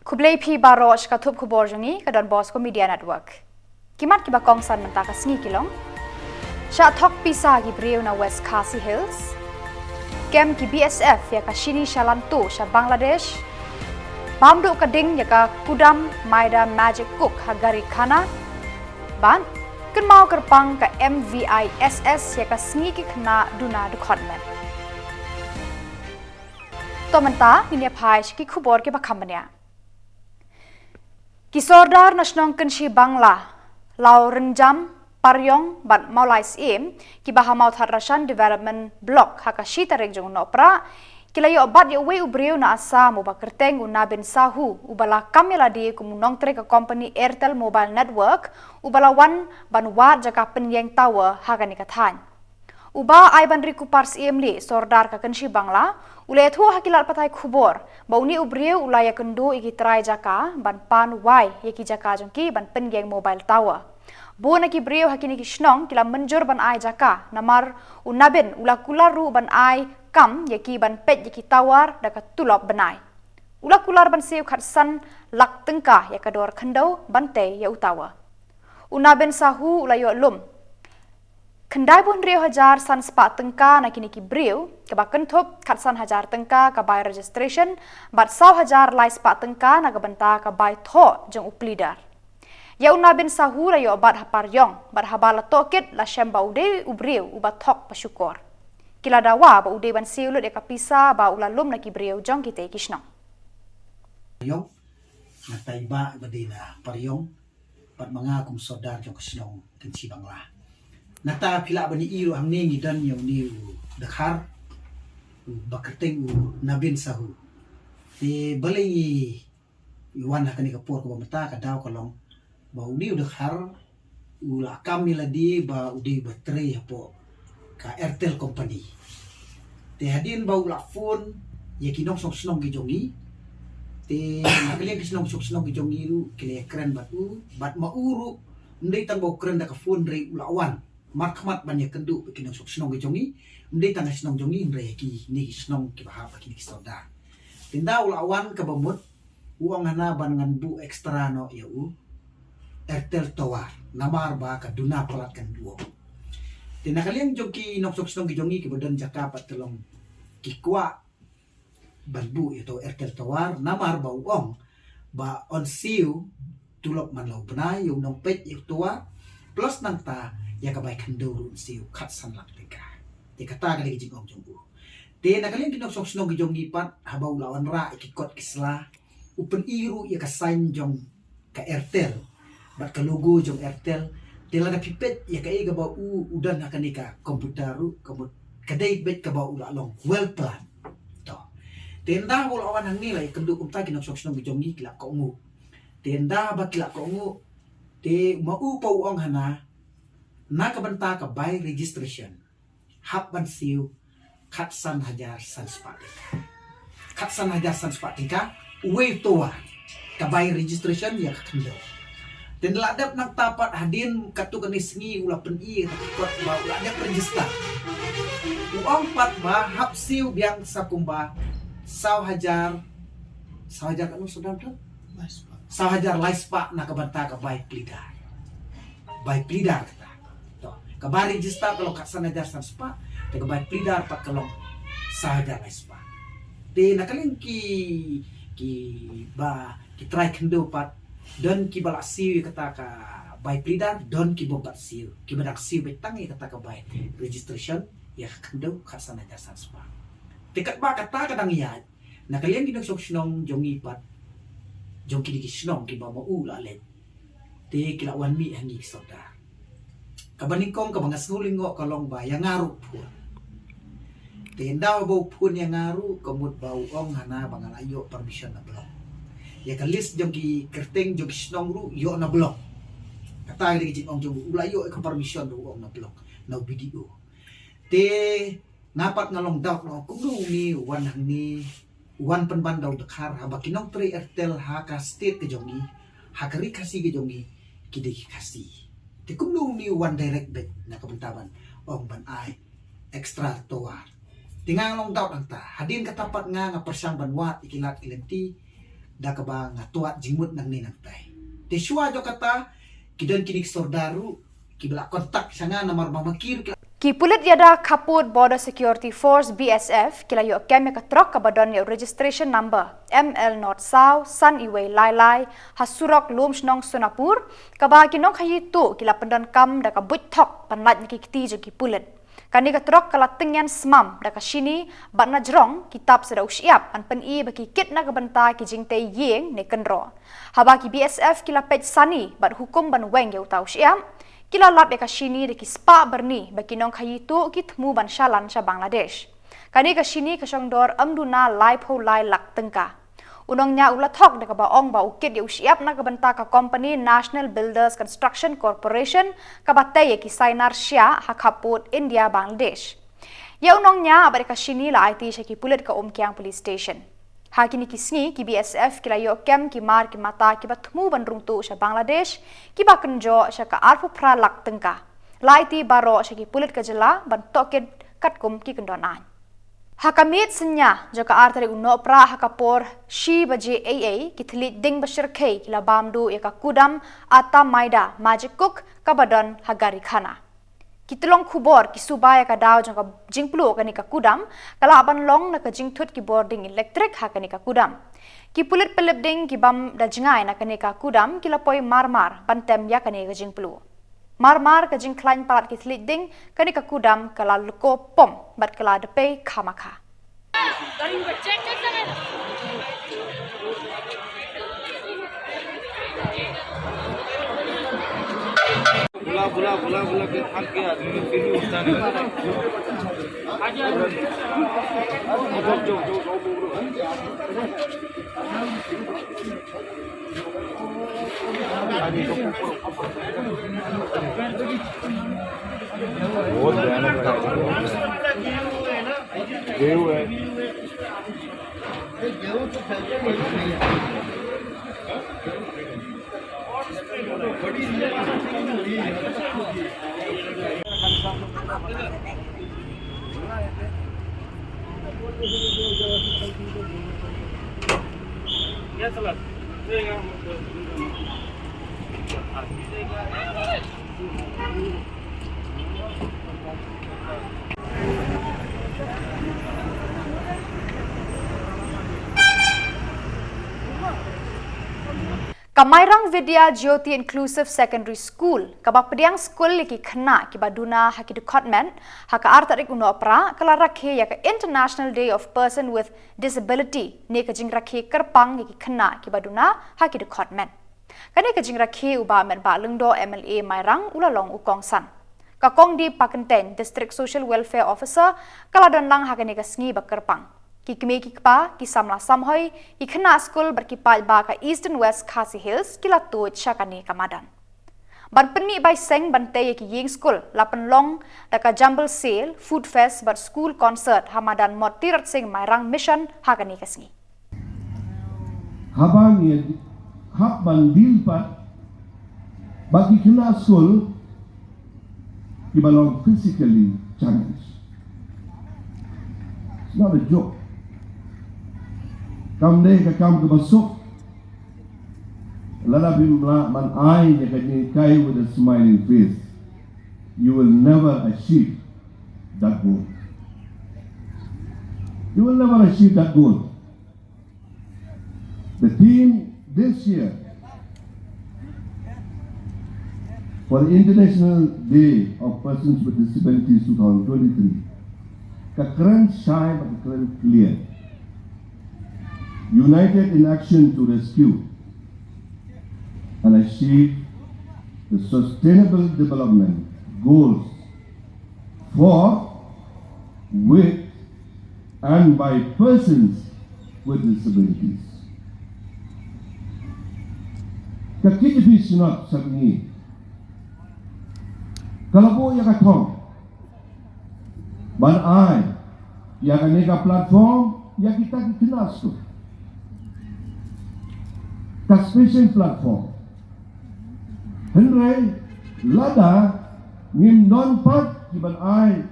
Kublai pi barosh ka thup khubor jongi ka Don Bosco Media Network. Kimat ki ba kongsan menta ka sngi kilong. Sha thok pisa ki breu na West Khasi Hills. Kem ki BSF ya ka shini shalantu sha Bangladesh. Bamdu ka ding ya ka Kudam Maida Magic Cook ha gari khana. Ban kan mau kerpang ka MVISS ya ka sngi ki khna duna dukhotmen. To menta ninya phai ki khubor ki ba khambania. Kisordar nasional kenshi Bangla, lau renjam paryong bat maulai sim ki bahamau thadrasan development block hakashi tarek jong nopra kilayo bat yo we ubreu na asa mo bakerteng una ben sahu ubala kamela di kumunong tre ka company Airtel Mobile Network ubala wan banwa jaka penyeng tower hagani kathan. Uba ay ban rikupar CMD sordar ka kenshi Bangla ule thu hakilat patai khubor bauni ubriu ulaya kendu iki trai jaka ban pan wai yaki jaka jongki ban penggeng mobile tower bona ki briu hakini ki shnong kila menjur ban ai jaka namar unaben ula kularu ban ai kam yaki ban pet yaki tawar daka tulop banai ula kular ban siu khatsan lak tengka yakador khendau bante ya utawa unaben sahu ulayo lum Kendai pun riu hajar san spa tengka na kini ki briu kebakan thup kat san hajar tengka ka by registration bat saw hajar lai spa tengka na kabenta ka by tho jong uplidar. Ya una bin sahu rayo bat hapar yong bat habala tokit la shemba ude ubriu ubat thok pasyukor. Kila dawa ba ude ban siulut ya kapisa ba ulalum na ki briu jong kite kisno. Yong na taiba badina paryong bat mga kum sodar jong kisnong kensi Bangla. Nata pila bani iru ang nengi dan yung niu dakhar bakerteng nabin sahu te balengi iwan hakani kapor ko mata ka daw kalong ba niu dakhar ula kami ladi ba udi baterai hapo ka Airtel company te hadin ba ula phone ya kinong snong gijongi te nakaliya kisnong snong gijongi ru kile keren batu bat mauru ndai tang ba keren da ka phone rei ula wan markmat banyak kendu bikin snong jongi ndai tang snong jongi ndai ki ni snong ki bahap ki soda tinda ulawan ka bamut uang hana ban ngan bu ekstra no ya u Airtel tawar namar ba ka duna pelat kan duo tinda kalian joki nok snong jongi ki badan jaka pat telong ki kwa ban bu itu Airtel tawar namar ba uang ba on siu tulok man law benai yung nong pet yung tua plus nang ta ya kabay kandurun siu kat san lak tika te kata kali jing ong jongbu te nakalian kinok sok snong jong ipat habaw lawan ra ikikot kisla upen iru ya ka sign jong ka Airtel bat ka logo jong Airtel te lada pipet ya ka iga ba udan hakanika komputeru kamut kadai bet ka ba ula long well plan to tenda wala awan hang nilai kendu kumta kinok sok snong jong ikla ko ngu tenda ba kila ko ngu te mau pa uang hana nakabenta ka by registration hapban siu katsan hajar san spatika katsan hajar san spatika uwe toa ka by registration ya kakendo dan ladap nak tapat hadin katukan isngi ula peni takot ba ladap register uang pat ba hap siu biang sakumba saw hajar kan sudah saw hajar laispa nakabenta ka by plidar kabar register kalau kat sana dasar spa te kabay plidar pat kalong sahaja lai spa te nakalin ki try kendo pat don ki bala siu kata ka bay plidar don ki bombat siu ki badak siu betangi kata ka bay registration ya kendo kat sana dasar spa te kat ba kata kadang ya nakalin ki sok snong jongi pat jong ki snong ki ba maula let te kilawan mi hangi soda kabanikong kabanga sulingo kalong ba yang ngaru pun tindaw bau pun yang ngaru kamut bau ong hana bangal ayo permission na blok ya ka list jong ki kerteng jong snong ru yo na blok kata lagi jing ong jong ulayo ka permission ru ong na blok na video te ngapat ngalong daw no kuno ni wan hang ni wan penban daw dakhar haba kinong tre Airtel ha ka state ke jongi ha kari kasi ke jongi kide kasi tikumno ni one direct bet na kabentaban ong ban ay extra towa tingalong daw ang ta hadin katapat nga persang banwa ikilat ilenti da ka ba nga tuat jimut nang ni nagtay. Te syua jo kata kidan kinik sordaru kibla kontak sana namar mamakir Ki pulit yada Kaput Border Security Force BSF kila yo keme ka truck ka badon yo registration number ML North South Sun Iway Lai Hasurok Lumsnong Sunapur ka ba kinong hayitu kila pendan kam da ka buithok panlat ni kiti jo ki pulit kani ka truck kala tingyan smam da ka shini ban na jrong kitab sada usiap an pen I baki kit na ka banta ki jingte yeng ne kenro haba ki BSF kila pej sani bat hukum ban weng yo tau usiap kila lap ya kashini de kispa berni bagi nong kayitu kitmu ban shalan sa Bangladesh. Kani kashini kasyongdor amduna lai po lai lak tengka. Unongnya ulathok de kabaong ba ukit ya usiap na kabenta ka company National Builders Construction Corporation kabatay ki Sainar Shia Hakaput India Bangladesh. Ya unongnya abade kashini la IT sa ki pulit ka Umkiang Police Station. Hakini kisni ki BSF kila yo kem ki mar ki mata ki batmu ban rungtu sa Bangladesh ki ba kenjo sa ka arfu pra lak tengka laiti baro sa ki pulit ka jela ban toket katkum ki kendonan hakamit senya jaka artari uno pra hakapor shi baje AA ki thlit ding bashir kei kila bamdu ya ka kudam ata maida magic cook kabadon hagari khana kitulong kubor ki subaya ka daw jang ka jingplu kani ka kudam kala aban long na ka jingthut ki boarding electric ha kani ka kudam ki pulit pelip ding ki bam da jingai na kani ka kudam kila poi marmar pantem ya kani ka jingplu marmar ka jingklain parat ki thlit ding kani ka kudam kala luko pom bat kala depe khamaka बुला के थक गया फिर भी उठता नहीं बहुत भयानक गेहूं है Ya salah. Kamairang Vidya Jyoti Inclusive Secondary School kaba pediang school liki khna ki baduna haki department haka artarik uno pra kala rakhe ya ka International Day of Person with Disability ne ka jing rakhe karpang liki khna ki baduna haki department kani ka jing rakhe uba men ba lungdo MLA Mairang ulalong ukong san ka kong di Pakenten District Social Welfare Officer kala don lang haka ne ka sngi ba karpang ki kme ki pa ki samla samhoi ki khna school berkipai ba ka East and West Khasi Hills kila tu chakani kamadan ban penni bai seng bante ki ying school lapan long da ka jumble sale food fest but school concert hamadan motirat sing Mairang mission hagani kasni habang ye hab bandil pa bagi khna school ki balong physically challenged. It's not a joke. Kam day ka kam ka basok lala bimla man ay ka ni kai with a smiling face, you will never achieve that goal. You will never achieve that goal. The theme this year for the International Day of Persons with Disabilities 2023, kakran shy but kakran clear. United in action to rescue and achieve the sustainable development goals for, with, and by persons with disabilities. Kakit ibig sinat sa tingi. Kalabo ya katong. Banay ya kaneka platform ya kita kikinas ko. Ka special platform. Henry lada ngim non part kiban ay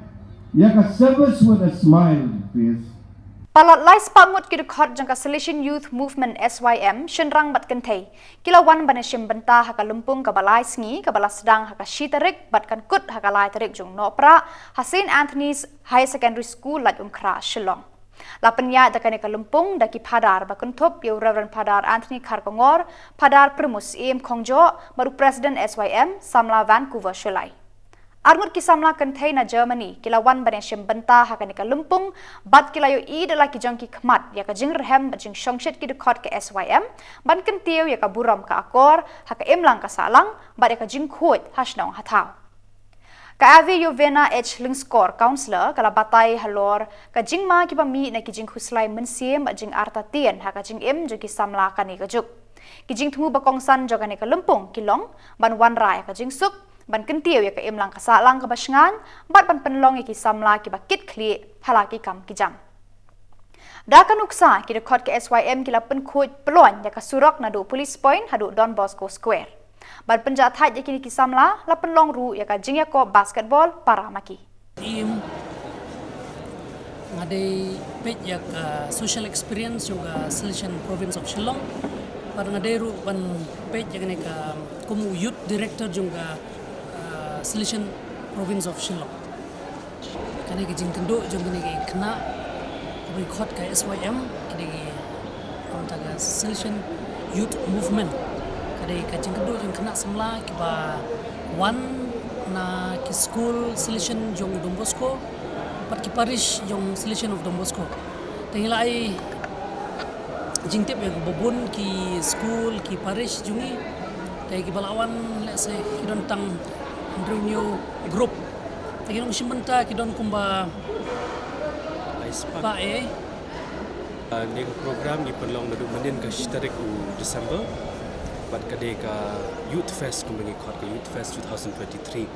ya ka service with a smile face. Palat lai spangut ki dekhot jangka Solution Youth Movement SYM shenrang bat kentai. Kilawan baneshim benta haka lumpung ka balai sngi ka balas sedang haka shitarik bat kan kut haka lai tarik jung nopra St. Anthony's High Secondary School lat Kra Shillong. La penya da kane ka lumpung da ki padar bakun top yo Reverend Padar Anthony Karkongor, Padar Primus Em Kongjo, baru President SYM Samla Vancouver Shulai. Arngut kisamla kentai na Germany kilawan baneshim benta haka nika lumpung bat kilayo adalah ki jangki khmat ya ka jing rehem jing shongshit ki dekhot ke SYM ban kentiu ya ka buram ka akor haka emlang ka salang bat ya ka jing khut hasnong hatau ka avi Yovena H Lingskor counselor kala batai halor ka jing ma ki pami na ki jing huslai mensiem jing arta tien haka jing em jing kisamla ka ni ka juk ki jing thumu bakongsan joga nika lumpung kilong ban wan rai ka jing suk ban kentiu ya ka emlang ka salang ka basngan bat ban penlong ya ki samla ki bakit kli halaki kam ki jam dakan uksa ki dekhot ke SYM ki lapen khut pelon ya ka surok na do police point hadu Don Bosco Square ban penjat hat ya ki samla lapen long ru ya ka jing ya ko basketball para maki im ngadai page ya ka social experience juga Solution Province of Shillong par ngadai ru ban page ya ka komu youth director juga Solution Province of Shillong. Kani kijing kendo jong kani kena record ka SYM kini kamtaga Solution Youth Movement. Kani kijing kendo jong kena semla kiba one na ki school Solution jong Don Bosco, pat ki parish jong Solution of Don Bosco. Tengila ai jing tip ya babun ki school ki parish jongi tay ki balawan let's say kidon tang New group. Tagi nung simenta kidon kumba pa ni program ni perlong nadu menin ka shitarik u December bat kade ka Youth Fest kumbangi khot ka Youth Fest 2023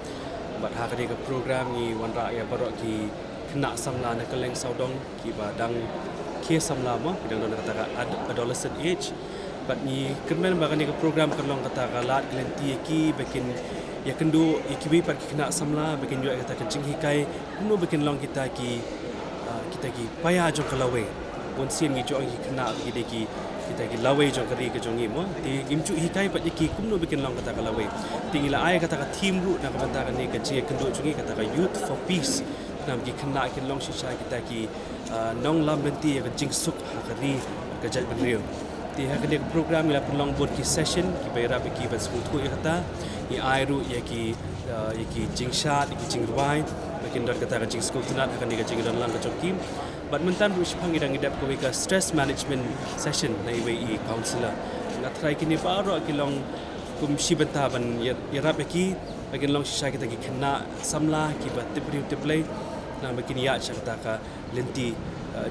bat ha kade ka program ni wanra ya barok ki kena samla na keleng saudong ki badang ke samla ma bidang don kata adolescent age bat ni kemen bagani ka program kerlong kata galat glenti ki bekin ya kendo ikibi par kena samla bikin juga kata kencing hikai kuno bikin long kita ki paya jong kalawe pun sien gi jong kena ki kita ki lawe jong kari ke jongi mo ti imcu hikai pat ki kuno bikin long kata kalawe tingila ai kata ka team ru na kata ka ni kencing kendo jongi kata ka youth for peace nam ki kena ki long shisha kita ki nong lam benti ya kencing suk hakari kejat benriu ti hakade program ila pelong board ki session ki bayra ki bas ku kata i airu ya ki jingshat ki jingwai makin dot kata jing school tunat akan diga jing don lang kacok but mentan ru shpang idang idap ko ka stress management session na iwe counselor ngat try kini baro kilong kum shibenta ban yarap ki makin long shisha kita ki kena samla ki bat tibri tiplay na makin ya chakta ka lenti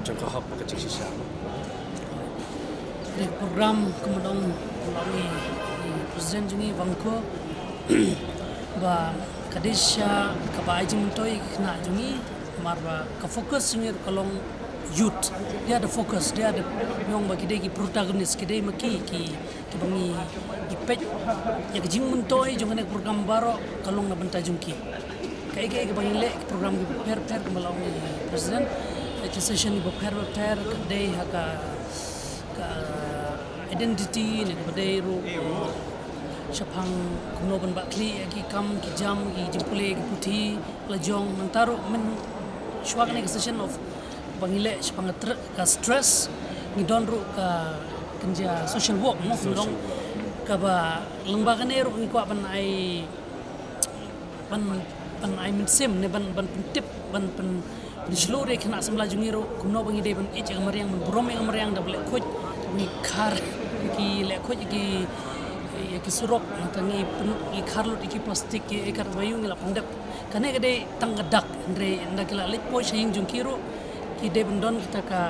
jong ka hop ka jing shisha program kemudian melalui Presiden jungi Bangko ba kadesha kabai jimtoi na jungi marba ka fokus ngir kalong youth dia ada fokus dia ada yang bagi dia protagonis kide maki ki bangi ipet ya jing mentoi jongane program baro kalong na benta jungki kai bangi le program per melalui Presiden session ni per kade haka identity ni badai ru Shapang kunoban bakli ki kam ki jam ki jimpule ki puthi lajong mentaro men shwag ni session of bangile shapang ka stress ni don ru ka kenja social work mo dong ka ba lembaga ne ru ko ban ai min sim ne ban tip ban slore kena semla jungiro kumno bangi de ban ich amariang ban burom amariang da bele khoj ni khar ki le khoj ki ki surok natangi i kharlut iki plastik ki ekar bayung la pandap kane gade tanggadak andre ndakila lit po shing jungkiro ki de bendon kita ka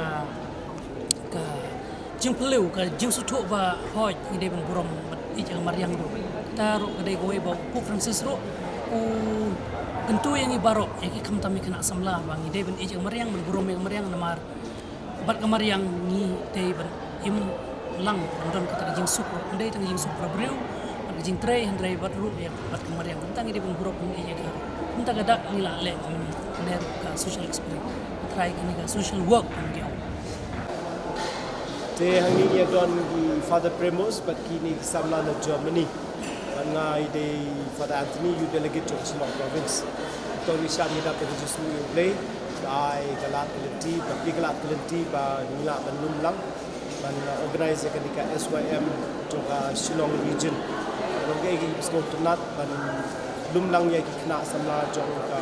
jingpleu ka jingsutu ba hoj ki de ben burom i amariang ro taru gade goe ba ku Francis ro u kentu yang ibaro ki kamtami kena samla bang i de ben i amariang ben burom amariang namar bat kamariang ni de ben im lang bandon kata jing suku ndai tang jing suku breu ada jing tray handrai bat ru ya bat kamar yang tentang ide pun buruk ni ya tentang ada nila le ner ka social experience try ini ka social work ni Te hangi ya don di Father Premos but kini samla na Germany. Ngai de Father Anthony you delegate to Shillong province. Tony Sham ni dapat just you play. Ai galat kelenti, tapi galat kelenti ba nila manlum lang. Man organize kan di SYM juga Shillong region. Rogai gi bisno tunat ban lum lang ya ki kena samla jong ka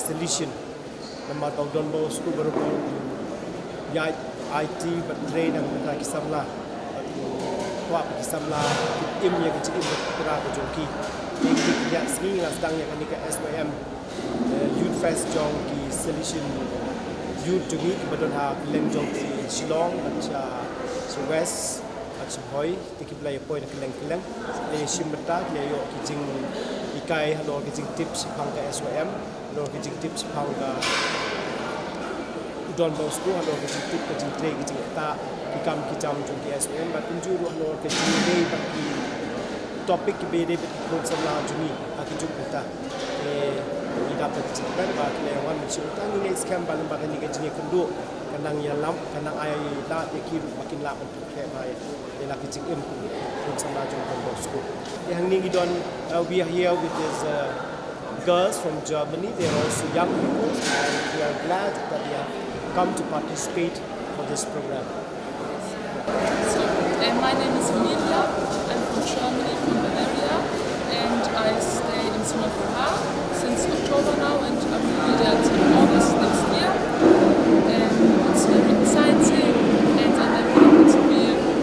solution. Nama tau don bo school baru ya IT bertrain yang kita kisamla kuat kisamla tim yang kecil berkira kejoki yang kita sini sedang yang ni ke SYM Youth Fest jong ki solution youth jogi kebetulan ha keleng jong ki Shillong acha West acha Hoi tiki play point keleng le shimta le yo ki jing ikai halo ki jing tips pang ke SYM lo ki jing tips pang ka Don Bosco halo ke tip ke tre ke ta ki kam ki jam jong ki SPM ba tunju ro halo ke dei ba ki topic ki be de ko samla juni aki jung ta e ida pa ki ba ba ki le wan chi ta ni ne scam ba ba ni ke jini kendo kanang ya lam kanang ai da ye ki makin la ban ke ba ye la ki jing em ko samla jong Don Bosco yang ni don we are here with this girls from Germany. They are also young people and we are glad that they have come to participate for this program. So, my name is Emilia. I'm from Germany, from Bavaria, and I stay in Smolbora since October now, and I'm really there until August next year. And it's very exciting, and I'm very happy to be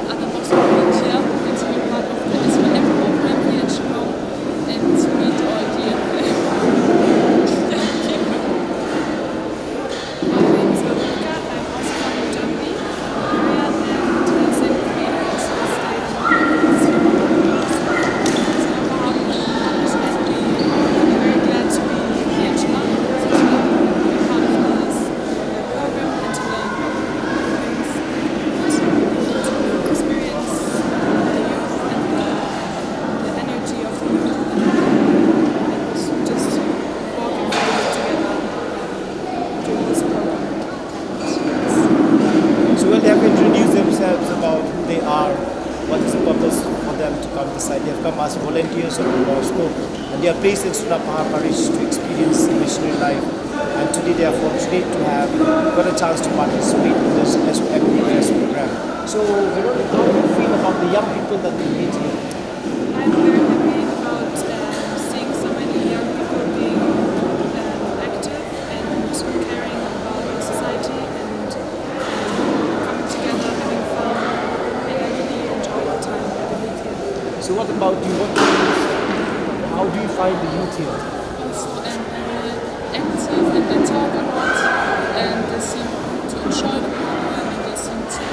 at the Box volunteer and to be part of the SYM program here in Shillong and to meet all the They have introduced themselves about who they are, what is the purpose for them to come this side. They have come as volunteers of Moscow and they are placed in Sunapahar Parish to experience missionary life. And today they are fortunate to have got a chance to participate in this SYM program. So, Veronica, how do you feel about the young people that we meet here? I'm very happy about seeing so many young people being active and caring about society and coming together, having fun, and I really enjoy the time that I live here. So what about you? How do you find the youth here? Also, I'm very active and they talk a lot and they seem to enjoy the program and they seem to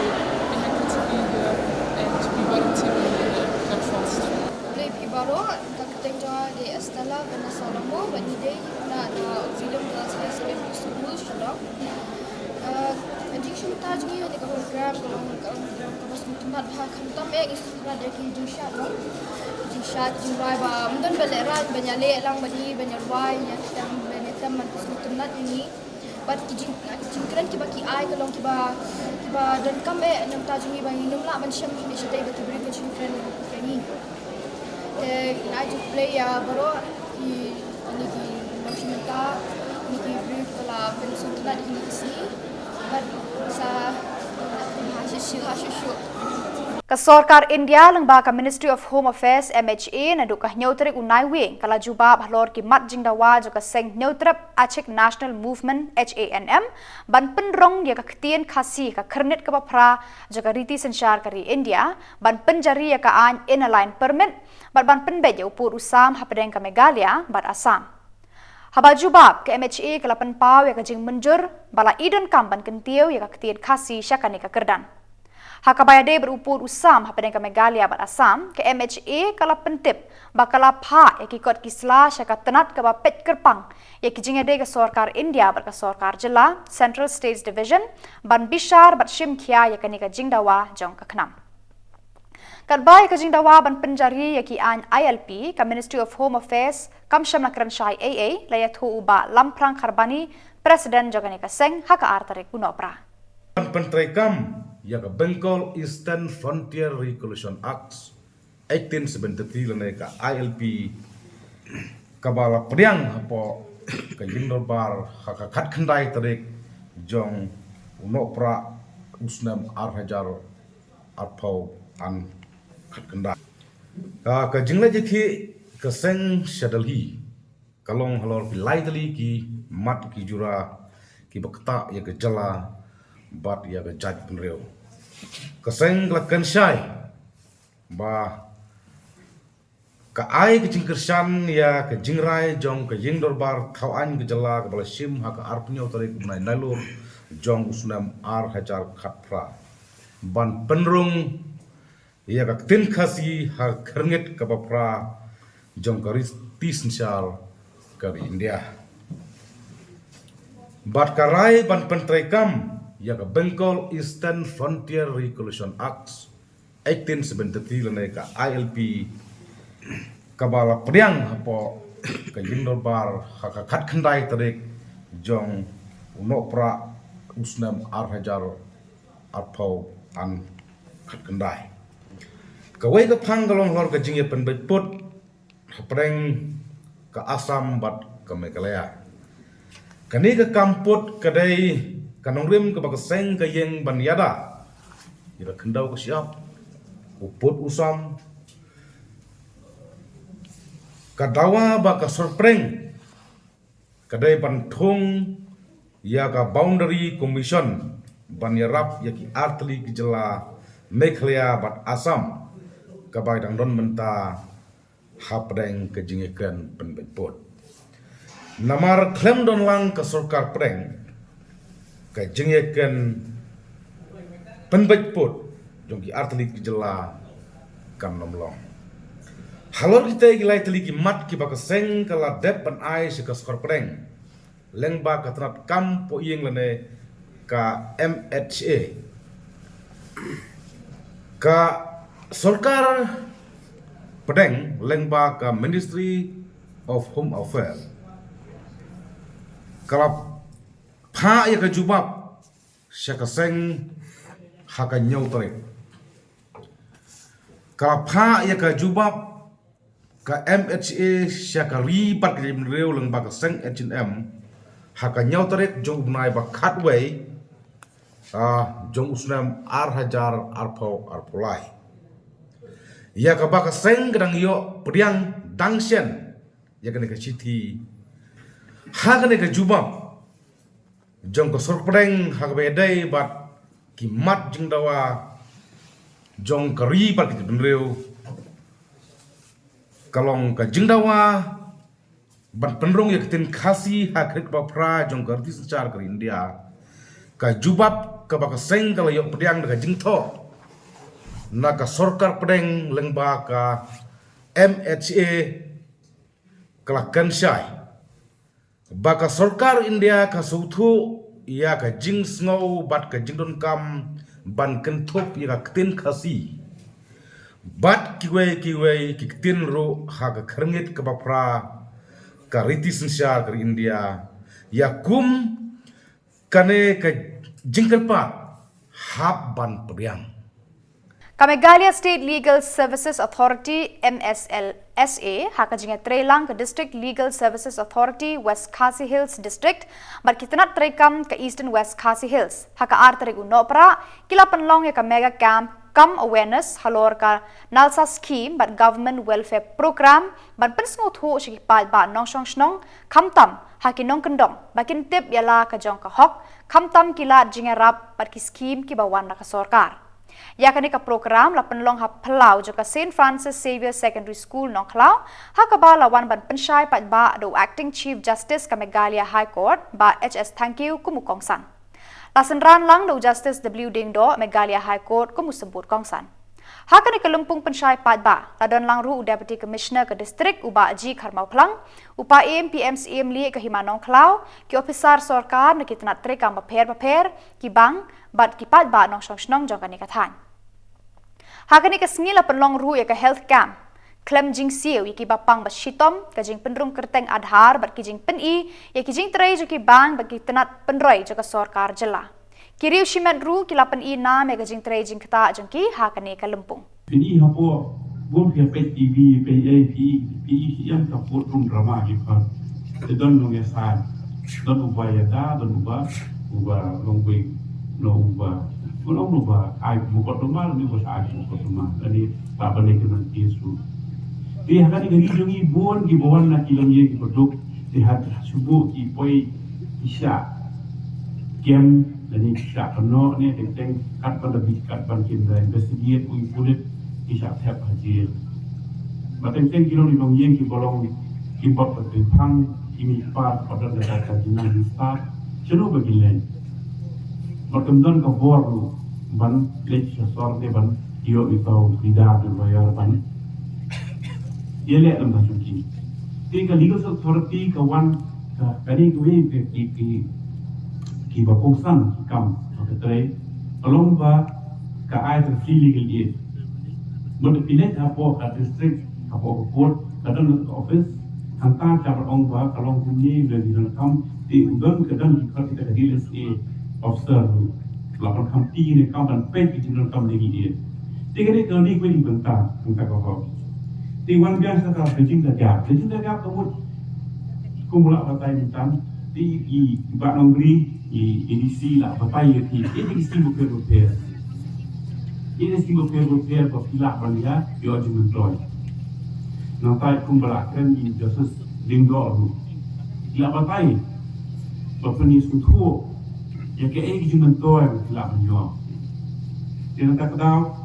be happy to be here and to be volunteering in the Club Fast. Baru kakiteng jawa di Estella Venezuela bani day na film girls face game school Shillong. Addiction taj ni ada program kalau mas mutumat bah kantam istilah dari jinsyat lo. Jinsyat jinrai ba mungkin beleran banyak lang bani banyak wai yang kita man mutumat ini. But jingkran kiba ki ai kalau kiba dan kame nam taj ni bani numla man syam ni syai betul beri jingkran ni. I just play baru di Malaysia ni brief kalau pensuntulan di sini, but bisa bahasa Kesorkar India lembaga Ministry of Home Affairs MHA na duka nyautrip unai wing kala jubab halor ki mat jingdawa juga seng nyautrip Aceh National Movement HANM ban penrong dia ka ketien khasi ka kernit ka bapra juga riti sensyar kari India ban penjari ya ka an inaline permit ban penbej ya upur usam hapadeng ka Meghalaya ban Assam. Haba jubab ke MHA kala penpau ya ka jing menjur bala idon kam ban kentiau ya ka ketien khasi syakani ka kerdan. Hakabayade berupur usam hapadeng ka Meghalaya bat Assam ke MHA kala pentip bakala pha ekikot kisla syaka tenat ka pet kerpang ya kijingade ka Sorkar India bat ka Sorkar Jilla Central States Division ban bishar bat shimkhia ya kanika jingdawa jong ka khnam. Kadbai ka jingdawa ban penjari ya ki an ILP ka Ministry of Home Affairs kam shamna kranshai AA layat hu uba lamprang kharbani Presiden jogani ka seng haka artarik unopra. Pentrekam ya ka Bengal Eastern Frontier Regulation Act 1873 lene ka ILP kabala priang hapo ka yindor bar haka khat khandai tarik jong unopra usnam arhajar arpau an khat khandai ka jingla jeki ka seng shadalhi kalong halor pilai tali ki mat ki jura ki bakta ya ke jala bat ya ke jaj penreo kaseng la kanshai ba ka ai ke jingkersan ya ke jingrai jong ke yingdor bar thawan ke jala ke bala sim ha ka arpnyo tarik nai nalur jong usnam ar hajar khatpra ban penrung ya ka tin khasi ha kernget ka bapra jong ka tisnshal ka India bat karai ban pentrai kam ya ka Bengal Eastern Frontier Regulation Act 1873 lene ka ILP kabala priang hapo ka yindor bar haka khat khandai tarik jong unopra usnam arhajar arpau an khat khandai ka wei ka phangalong lor ka jingye pen put hapreng ka Assam bat ka Meghalaya kani ka kamput kadai kanong rim ka bagaseng ka yeng banyada ira khandau ka siap uput usam kadawa ba ka sorpreng kadai banthung ya ka boundary commission banyarap ya ki artli ki jela Meghalaya bat Assam ka bai dang don menta hapreng ka jingekan penbetput namar klem don lang ka sarkar preng ka jingekan penbetput jong ki artli ki jela kam nomlong halor kita gilai teli ki mat ki baka seng kala dep ban ai se ka skor preng lengba ka trat kam po yeng lene ka MHA ka sarkar pedeng lengba ka Ministry of Home Affairs kala pha ya ka jubab syaka seng haka nyau tarik kala pha ya ka jubab ka MHA syaka ribat ka jimreu lengba ka seng H&M haka nyau tarik jong bunai ba khatway jong usnam ar hajar arpau arpulai ya ka baka seng kadang yo priang dangshen ya kene ka chiti ha kene ka jubab jong ko sorpreng ha ka bedai bat ki mat jing dawa jong kari pat ki benreu kalong ka jing dawa ban penrong ya ketin khasi ha krik ba pra jong ka tis char ka India ka jubab ka baka seng kala yo priang ka jing tho na ka sarkar pedeng lengba ka MHA kala kanshai baka sarkar India ka sauthu ya ka jing sngow bat ka jingdon kam ban kenthop ya ka tin khasi bat kiwe ki tin ro ha ka khrngit ka bapra ka riti sinshar ka India ya kum kane ka jingkalpat hab ban priang ka Meghalaya State Legal Services Authority MSLSA haka jinga trelang ka District Legal Services Authority West Khasi Hills District bar kitanat trekam ka Eastern West Khasi Hills haka artare unopra kila panlong ya ka mega camp kam awareness halor ka nalsa scheme bar government welfare program bar pensngot ho shi pa ba nong shong snong kamtam haki nong kendong bakin tip yala ka jong ka hok kamtam kila jinga rap bar ki scheme ki bawan ka sarkar ya kani ka program la penlong ha plau jo ka St Francis Xavier Secondary School nong khlau ha ka ba lawan ban penshai pat ba do acting chief justice ka Meghalaya High Court ba HS thank you kumukong san lasan ran lang do justice W Ding do Meghalaya High Court kumusebut kong san ha kani ka lumpung penshai pat ba ladan lang ru deputy commissioner ka district uba ji kharmau phlang upa PMCM li ka himanong khlau ki officer sarkar na kitna trekam ba pher ki bang bat ki pat ba nong shong jong kani ka than ha kani ka sngi la penlong ru ya ka health camp klem jing siu ki bapang ba shitom ka jing penrung kerteng adhar bat ki jing pen i ya ki jing trai jo ki bang ba ki tanat penroi jo ka sarkar jela Kiriu shimet ru kilapan ina mega jing tre jing kata jengki hakane ka lempung. Ini hapo bom pia PTV, PAP, PE yang kaput rum drama gitu. Sedon nong yasan, don ubaya da, don ubah longwing, no ubah ai mukot rumah, ni bos ai mukot rumah. Jadi tak boleh kena isu. Dia akan diganti bon di bawah nak kilomnya di produk lihat subuh di poi isya game dan isya penuh ni tentang kat pada kat kita investigate kulit isya tap hasil. Macam kilo di bawah yang bolong import dari pang ini part pada negara jinak start seru bagi lain. Macam don kabur ban lek sesor ni ban iyo itu tidak berbayar ban. Ia lihat dalam suci. Tiga legal authority kawan kali kue ki bapungsan kam sekretari along ba ka ai free legal aid. Mesti pilih apa ka district apa court kadang office hantar cabut ong ba kalong bunyi dari dalam kam di udon kadang kita legal aid officer lapan kampi ni kam dan pay di dalam kam legal aid. Tiga ni kali kue dibentar kau. Di wan biasa kalau pejing dah kamu kumula batai mintan di bak nongri di edisi lah batai di edisi bukan repair berpilak belia dia juga employ. Nanti kumula kan di justice linggo dia batai berpenis kutu ya ke juga employ berpilak belia. Dia nanti kedau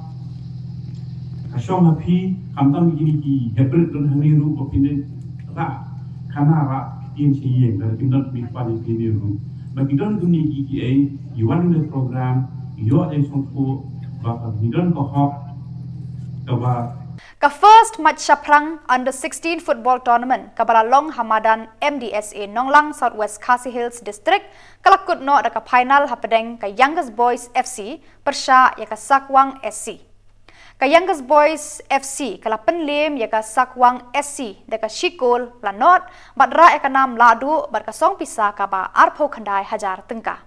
Asyong happy, kamtam begini ki hebret dan hari ru opini ra kana ra tin siyen dari tindak mikpani pini ru. Bagi don dunia GPA, yuan the program, yo ay songko bakal bidon ko hok kaba. Ka first match Shaprang under 16 football tournament kabala Long Hamadan MDSA Nonglang Southwest Khasi Hills District kalakut no da ka final hapedeng ka Youngest Boys FC persya ya ka Sakwang SC. Ka Youngest Boys FC kala penlim ya ka Sakwang SC de ka Shikol Planot badra ya ka nam ladu bar ka song pisa ka ba arpo khandai hajar tengka.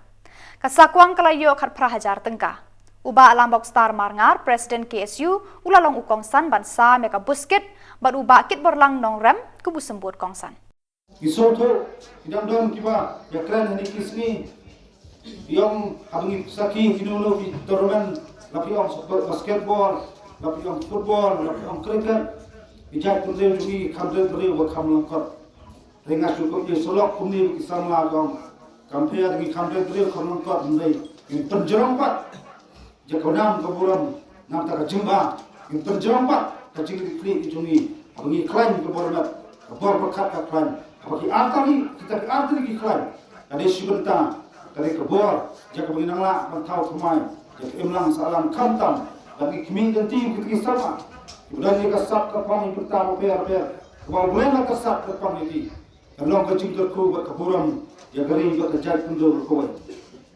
Ka Sakwang kala yo khat pra hajar tengka. Uba alambok star marngar President KSU ulalong ukong san bansa me ka busket bad uba kit borlang nong rem ku busembut kongsan. Isoto idam dom kiba ya kran hani kisni yang habngi saki kinulo di tournament lapi on basketball lapi on football lapi on cricket bijak tunde jugi khamde beri wa khamlangkot renga cukup ye solok kumni kisamla dong kampea dengan khamde beri khamlangkot ndai in penjerompat jakonam kaburam nam ta kajimba in penjerompat kajing kli jungi habngi klaim kaburat kabor berkat ka klaim habngi artali kita artali ki klaim ade sibenta dari kabor jak menginangla bantau kemai jak imlang salam khantam lagi kami dan tim kita sama kemudian dia kasap ke pami pertama per kalau boleh nak kasap ke pami ini kalau kecil terku berkeburam ya gari berkejat pundur berkuat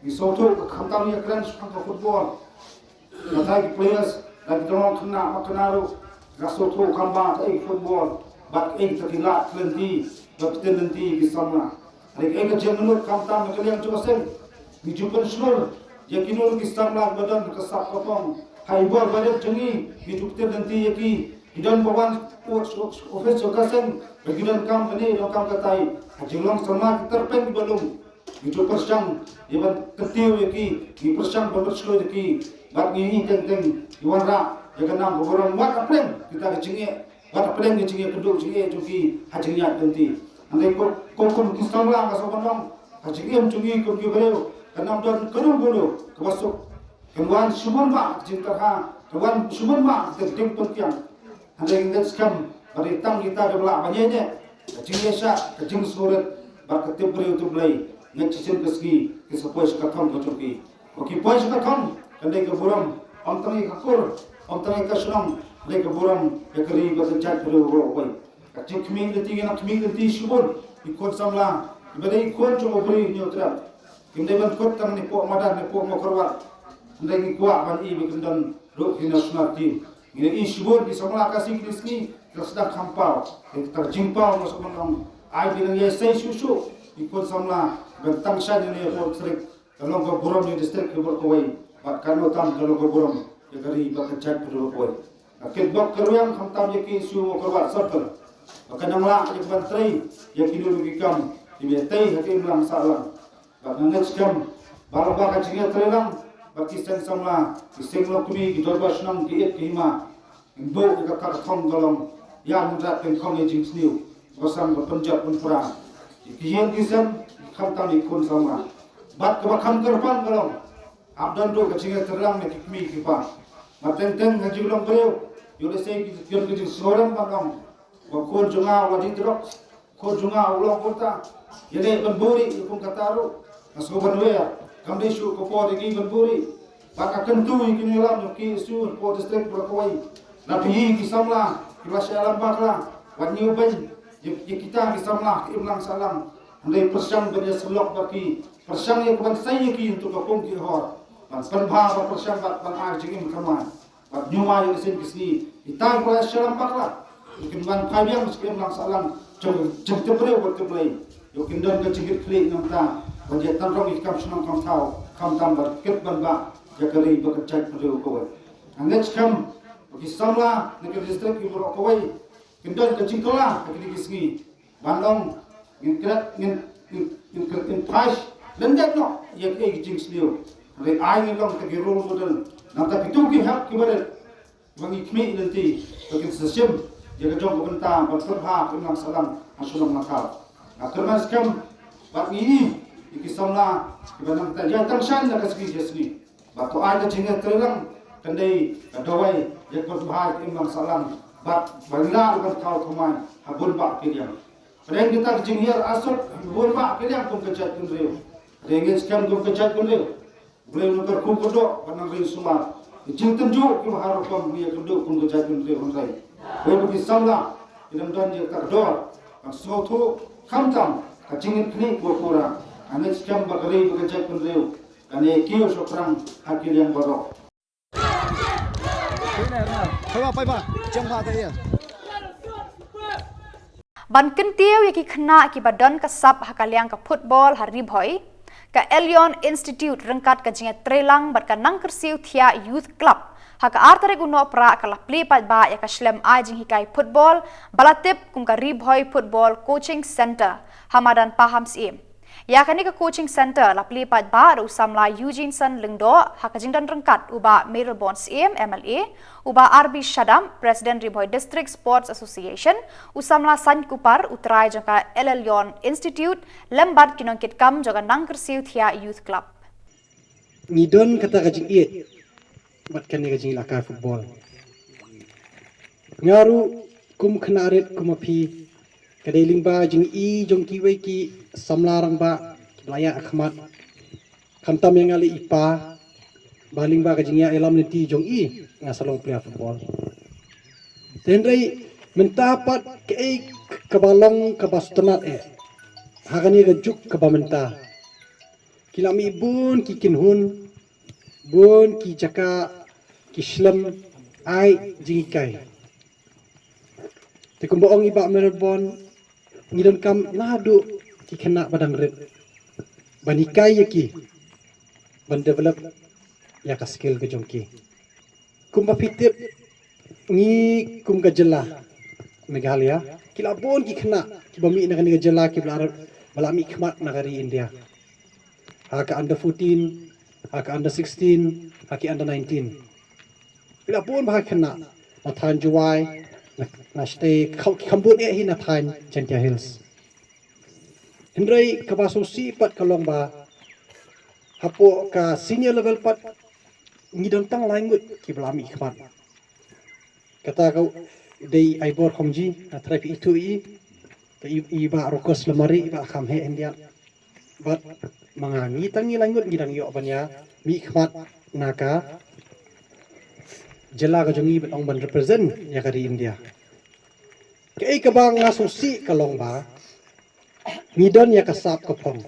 di soto khantam ya keren suka football lagi players lagi dorong kena makenaru gasoto kamba football bak terkilat kelenti berpeten nanti di sana lagi kejam menurut khantam kalian coba sen dijupan seluruh ya kinur kistamlah badan kesap kopong Haibor badet jengi dijuktir nanti yaki idan bawan office sokasen bagidan kam ini lokam katai hajilong sama terpen balung itu persang iban ketiu yaki di persang berberslo yaki bab ini teng iwanra ya kenam borong wat aplen kita jengi wat aplen jengi keduk jengi juki hajinya nanti andai kokon kistamlah kasobanong hajiyam jengi kugi beliau kenam dan keduk bulu kebasuk kemudian subun mak cinta ha, kemudian subun mak terjeng penting. Ada yang skam, beri tang kita ada belak banyaknya. Kecing biasa, kecing surat, berketip beri untuk belai. Ngecicin keski, kesepoi sekaton kecuki. Oke, poi sekaton, kendai keburam, om tangi kakur, om tangi kasunam, kendai keburam, kekeri berkejat beri beroi. Kecing keming deti, nak keming deti subun, ikut samla, ibadai ikut coba beri nyotrat. Kendai berkut tang nepok madan, nepok mokorwat. Ndai kuat ban i bikin ruk national team. Ini isu di semua kasih kisni tersedang kampau, terjimpau masuk menang. Ai bilang ya saya susu ikut semua bentang saya ini for trik kalau kau buram di distrik kau berkawai, kanu tam kalau kau buram ya kari bakat chat berkawai. Akhir bak keruyam khamtam yaki isu korbat circle. Akan namla yang bantrai yaki dulu kikam dibetai hakim lang salang. Bak nangets kam baru bakat jingat terelang baki sen samla iseng lokumi di dorbas nam di et kihima. Ibu ika kakatong galong ya mudrat pengkong yajing sniu. Basam berpenjat pun perang. Kian kisam khamtam ikun sama. Bat kebakam kerpan galong. Abdan do kachingat terelang nekikmi kipa. Mateng-teng ngaji ulang beliau. Yole say yon kejing soram bangam wa ko junga wa dindrok ko junga ulang kota yele banburi pun kataru aso banwea kamde shu ko po de banburi baka kentu ikini lam ki su po district brokoi na pi ki samla ki wasyalam bakla wa niu ban ye kita ki samla ki imlang salam andai persang banya selok baki persang ye ban sai ki untuk ko ki hor ban panbha ba persang bat ban ar jingim kaman nyuma yang sen kisni itang pula syalam pakla mungkin ban kabiang sekian lang salam jeng tebreu berkeblai yokin don ke cingit klik namta wajah tanrong ikam senang kam tau kam tambar ket ban ba jakari bekerja perlu kawai angets kam bagi samla negeri distrik ibu kawai kendon ke cingkola bagi kisni bandong in pash lendak no yak jing sliu re ai ngong ke role model nanti itu kita kibarat bagi kami nanti bagi sistem jaga jom kebentar berperha kemenang salam asulam nakal. Kerana sekarang bagi ini ikisamlah kebenang terjadi tangsan nak segi jesni. Batu ada jingat terang kendai kadawai yang berperha kemenang salam bat bangla bukan kau kemai habun bak kiriam. Padahal kita jingyar asal habun bak kiriam pun kejat kunriu. Dengan sekarang pun kejat kunriu. Boleh nak kumpudo panang rin sumar. Cinta jo kita harap kau dia kumpudo pun kejadian dia orang. Boleh bagi samla dalam dan dia tak dor. Suatu kamtam kacingin kini kurang. Ane sekian bagari kejadian dia. Ane kio seorang hakil yang baru. Ban kentiu yaki kena ki badan kasap hakaliang ka football hari boy. Ka Elion Institute rengkat ka jinga trelang bat ka nang kersiu thia youth club haka artare guno pra ka la play pat ba ya ka shlem a jing hikai football balatip kum ka ribhoi football coaching center hamadan paham sim ya kani ka coaching center la play pat ba ru samla Eugene San Lingdo haka jingdan rengkat uba Melbourne sim MLA uba RB Shadam President Ribhoi District Sports Association usamla San Kupar utrai jaka Elion Institute lembat kinongkit kam jaga nang kersiu thia youth club ngidon kata kajing iet bat kani kajing laka football ngaru kum khanaret kumapi kadailing ba jing i jong ki wei ki samlarang ba laya akhmat khamtam yang ali ipa baling ba kajing ya elam niti jong i ngasalong player football tenrai mentapat ke kabalong kabastenat hagani gajuk kabamenta kilami bun kikin hun bun ki jaka kislam ai jingikai te kumboong iba Melbourne ngidon kam nadu ki kena badang red banikai yaki ban develop ya ka skill ke jongki kumba pitip ngi kum gajela Meghalaya kila bon ki kena ki bami na kani gajela ki balami khmat nagari India haka under 14 haka under 16 haki under 19 bila pun bah kena na than juai na stay khambut hi na than Gentia Hills hindrai kabasosi pat kalong ba hapo ka senior level pat ngidon tang langut ki balami khmat kata kau dei aibor khomji na trai itu iba rokos lemari iba kham he India bat mangangi tangi langut gidang yo banya mi khmat naka jela ka jongi betong ban represent ya kari India ke ka bang asosi kalong ba ngidon ya kasap kapong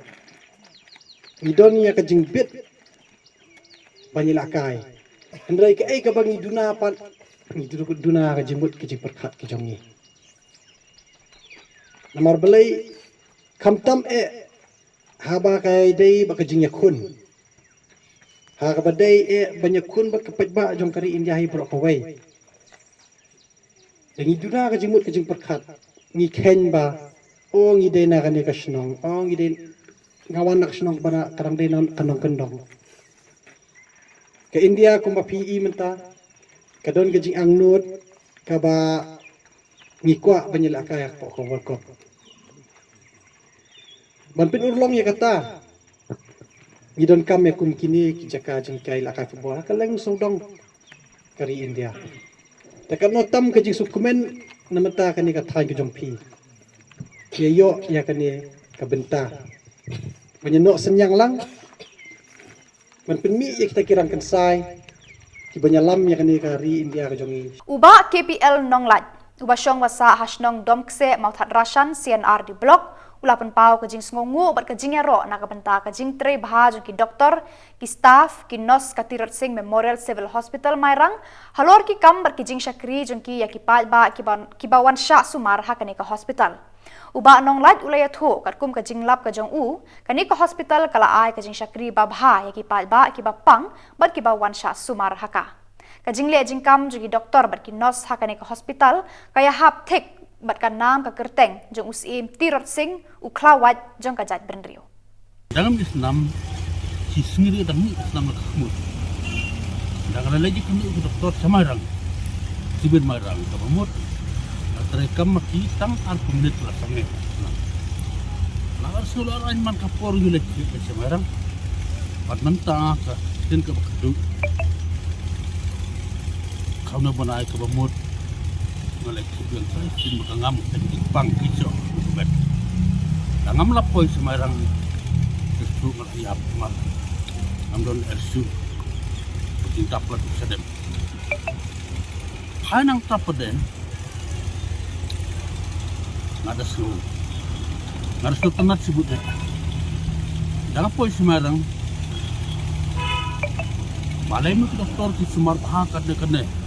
ngidon ya ka jingbit banyilakai andrai ke ka bang iduna pan ngiduna ka jimbut ke jimperkhat ke jongi nomor belai kamtam haba kai dei bakajing yakun Ha kabadai banyak kun bat kapat ba jong kari India hi bro pawai. Dengi duna ka jimut ka jing perkat. Ngi ken ba o ngi de na ka ni ka snong. O ngi de ngawan nak snong bana karang de non kanong kendong. Ke India ko ma PE menta. Kadon ka jing angnut ka ba ngi kwa banyal akayak po ko ko. Banpin urlong ya kata. Ngidon kami kum kini kijaka jengkai lakai football kaleng sodong kari India. Takat notam ke jing sukumen namata kani ka thai ke jongpi. Kia yo ya kani ka benta. Banyak senyang lang. Banpin mi ya kita kirang kensai. Ki banyak lam ya kani kari India ke jongi. Uba KPL nonglat. Uba syong wasa hasnong domkse mauthat rashan CNR di blok. Ulapan pau ke jing sngongu bat ke jing ero na ka benta ke jing tre bahaj ki doktor ki staff ki nos ka Tirat Singh Memorial Civil Hospital Mairang halor ki kam bat ki jing syakri jong ki ya ki pal ba ki bawan sha sumar ha kani ka hospital uba nong lat ulaya thu kat kum ke jing lap ka jong u kani ka hospital kala ai ke jing syakri ba bha ya ki pal ba ki ba pang bat ki bawan sha sumar ha ka jing le jing kam jong ki doktor bat ki nos ha kani ka hospital kaya hap thek bat ka nam ka kerteng jong usim Tirat Singh uklawat jong ka jat brenrio dalam Islam si sendiri demi Islam khmut dalam lagi kami doktor samarang sibir marang ka pamut terekam maki tang argument la sange la arsul arain man ka por yule ki samarang pat manta ka tin ka bakdu kauna banai ka pamut oleh kubiang saya sin makangam teknik pang kiso bet ngam lapoi Semarang itu ngeriap mal amdon ersu cinta plat sedem hanang tapeden ngada slu tenat sebut dalam poi Semarang balai mu doktor di Semar Bahak kene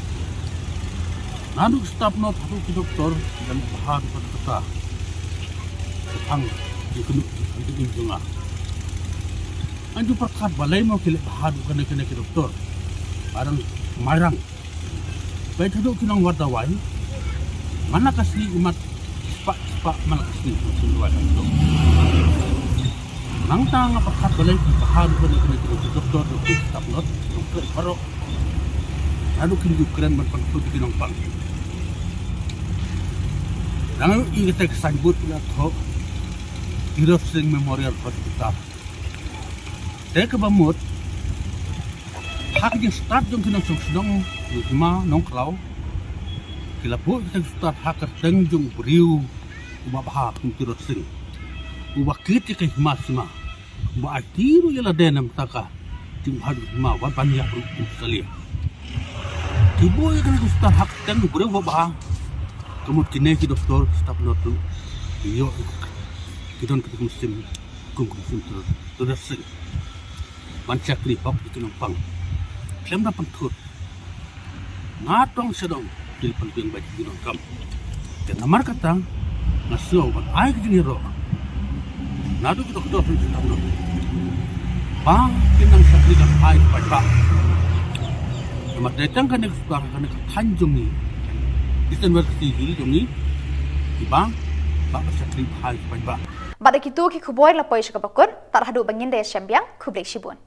Nanduk staf not hatu ki doktor dan bahar kata tang di kenu di junga anju perkat balai mau kile bahar kene ki doktor barang marang baik duduk kinong wardawai mana kasih umat pak mana kasih sunduan nang tang perkat balai bahar kene ki doktor staf not doktor baru adu kinju keren berpentu di kinong pang Nang kita kesambut nak ho Tirat Singh Memorial Hospital. Dek bamut hak yang start jong kinong song lima nong klau. Kilapu kita start hak terteng jong beriu uba bahak Tirat Singh. Uba kiti ke hima sima. Uba atiru yala denam taka jong hadu hima wan banyak berukum sekali. Tibo ya kan start hak terteng beriu uba bahak. Kamu kini ki doktor staf notu iyo kidon kita musim Tirat Singh bancak li hok itu nampang klem na pantut ngatong sedong di penting bagi kidon kam dan namar katang nasuaw ban ay kidiniro nado ki doktor staf notu bang kinang sakli kan ay pagba namat datang kan ekspar kan Tanjung ni Istan berarti dulu demi ibang bak sakri hai pagba Pada kitu ki kuboy la poy shaka bakun tar hadu bangin de syambiang kublek shibun